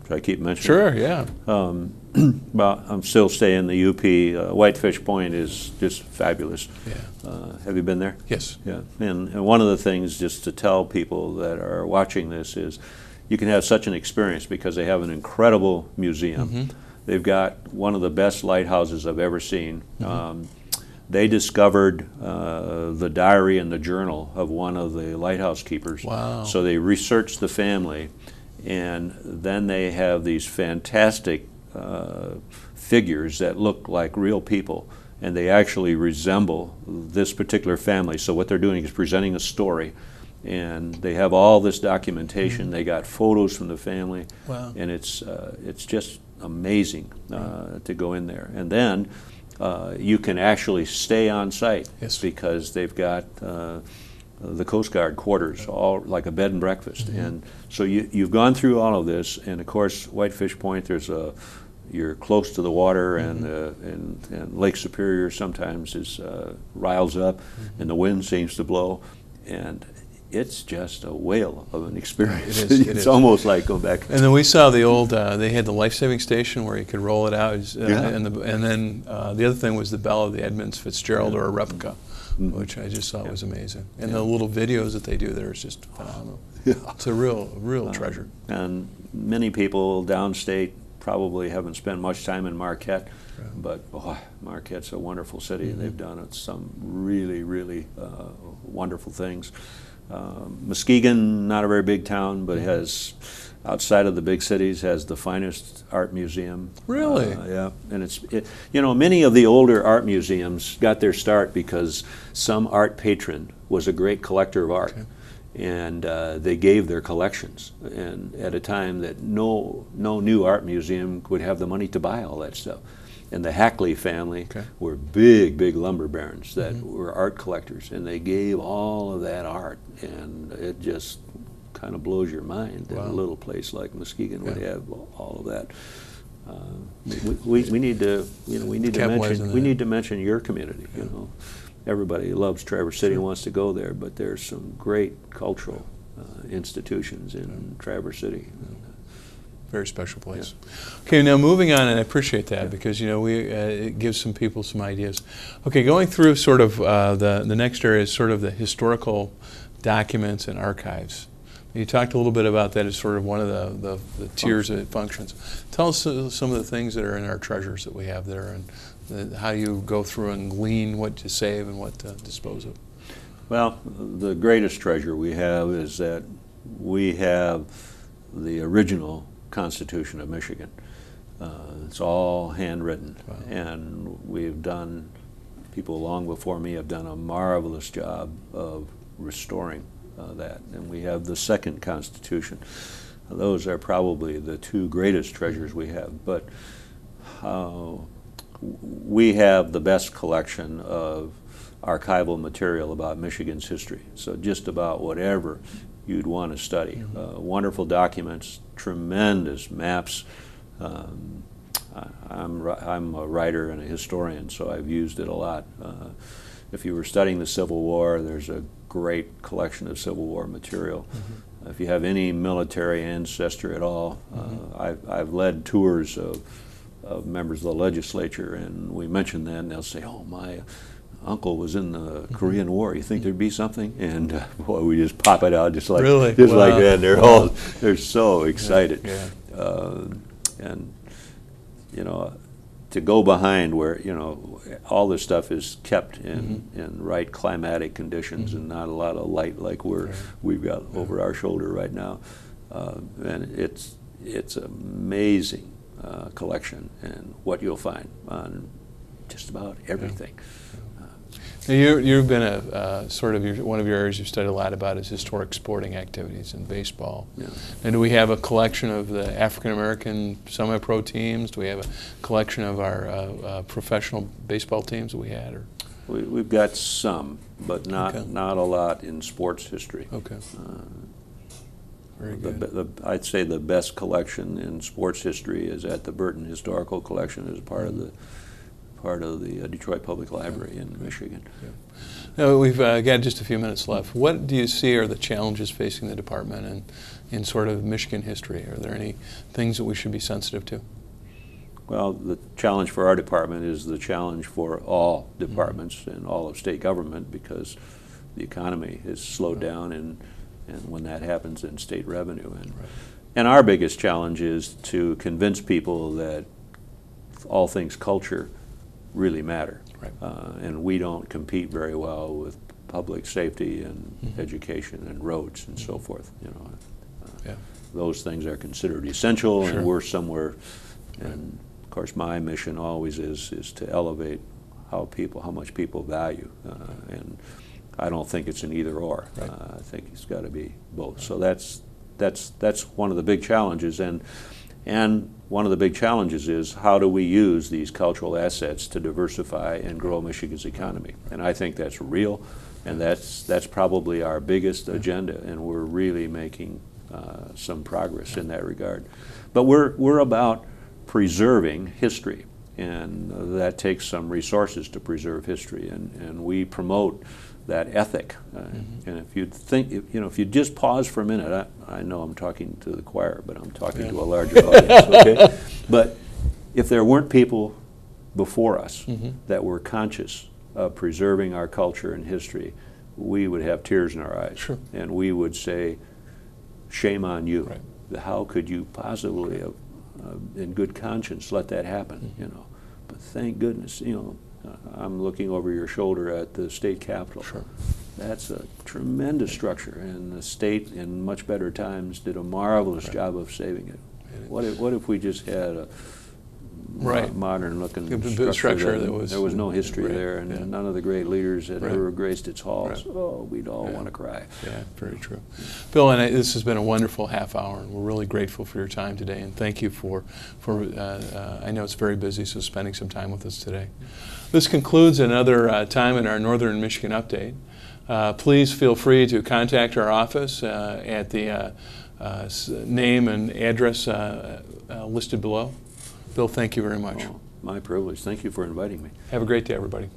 Should I keep mentioning? Sure, yeah. Well, I'm still staying in the UP. Whitefish Point is just fabulous. Yeah. Have you been there? Yes. Yeah. And one of the things just to tell people that are watching this is you can have such an experience because they have an incredible museum. They've got one of the best lighthouses I've ever seen. They discovered the diary and the journal of one of the lighthouse keepers. Wow. So they researched the family, and then they have these fantastic figures that look like real people, and they actually resemble this particular family. So what they're doing is presenting a story, and they have all this documentation. They got photos from the family, and it's just amazing to go in there. And then you can actually stay on site because they've got the Coast Guard quarters, all like a bed and breakfast. And so you've gone through all of this, and of course Whitefish Point, you're close to the water, and Lake Superior sometimes is riles up, and the wind seems to blow, and it's just a whale of an experience. It's almost like going back. And then we saw the old, they had the life-saving station where you could roll it out, and then the other thing was the bell of the Edmunds Fitzgerald, or a replica, which I just thought was amazing. And the little videos that they do there is just phenomenal. It's a real treasure. And many people downstate probably haven't spent much time in Marquette, but boy, Marquette's a wonderful city, and they've done some really wonderful things. Muskegon, not a very big town, but has, outside of the big cities, has the finest art museum. Really? Yeah, and you know, many of the older art museums got their start because some art patron was a great collector of art. And they gave their collections, and at a time that no new art museum would have the money to buy all that stuff. And the Hackley family were big lumber barons that were art collectors, and they gave all of that art, and it just kind of blows your mind that a little place like Muskegon would have all of that. We need to, you know, we need to mention your community. You know, everybody loves Traverse City and wants to go there, but there's some great cultural institutions in Traverse City. Very special place. Okay, now moving on, and I appreciate that because, you know, it gives some people some ideas. Okay, going through sort of the next area is sort of the historical documents and archives. You talked a little bit about that as sort of one of the tiers that it functions. Tell us some of the things that are in our treasures that we have there, and how you go through and glean what to save and what to dispose of. Well, the greatest treasure we have is that we have the original Constitution of Michigan. It's all handwritten, and people long before me have done a marvelous job of restoring that. And we have the second Constitution. Those are probably the two greatest treasures we have, but we have the best collection of archival material about Michigan's history. So just about whatever you'd want to study. Wonderful documents, tremendous maps. I'm a writer and a historian, so I've used it a lot. If you were studying the Civil War, there's a great collection of Civil War material. If you have any military ancestry at all, I've led tours of members of the legislature, and we mention that, and they'll say, "Oh, my uncle was in the Korean War. You think there'd be something?" And boy, we just pop it out just like like that. And they're so excited. And you know, to go behind where, you know, all this stuff is kept in right climatic conditions and not a lot of light like we've got over our shoulder right now, and it's amazing collection and what you'll find on just about everything. Now you've been one of your areas you've studied a lot about is historic sporting activities in baseball. And do we have a collection of the African American semi-pro teams? Do we have a collection of our professional baseball teams that we had? Or? We've got some, but not a lot in sports history. Okay. Very good. I'd say the best collection in sports history is at the Burton Historical Collection as part part of the Detroit Public Library in Michigan. Now, we've got just a few minutes left. What do you see are the challenges facing the department and in sort of Michigan history? Are there any things that we should be sensitive to? Well, the challenge for our department is the challenge for all departments and all of state government, because the economy has slowed down, and when that happens, in state revenue. And our biggest challenge is to convince people that all things culture really matter. And we don't compete very well with public safety and education and roads and so forth. You know, those things are considered essential, and we're somewhere. And of course, my mission always is to elevate how much people value, and I don't think it's an either or. I think it's got to be both. So that's one of the big challenges, and one of the big challenges is how do we use these cultural assets to diversify and grow Michigan's economy? And I think that's real, and that's probably our biggest agenda, and we're really making some progress in that regard. But we're about preserving history, and that takes some resources to preserve history, and we promote that ethic. And if you think, if you just pause for a minute, I know I'm talking to the choir, but I'm talking to a larger audience, okay? But if there weren't people before us that were conscious of preserving our culture and history, we would have tears in our eyes. And we would say, shame on you. How could you possibly have, in good conscience, let that happen, you know? But thank goodness, I'm looking over your shoulder at the state capitol. That's a tremendous structure, and the state, in much better times, did a marvelous job of saving it. What if we just had a modern-looking structure that there was no history there, and none of the great leaders had ever graced its halls? Oh, we'd all want to cry. Yeah, very true. Bill, and this has been a wonderful half hour, and we're really grateful for your time today, and thank you for I know it's very busy, so spending some time with us today. This concludes another time in our Northern Michigan Update. Please feel free to contact our office at the name and address listed below. Bill, thank you very much. Oh, my privilege. Thank you for inviting me. Have a great day, everybody.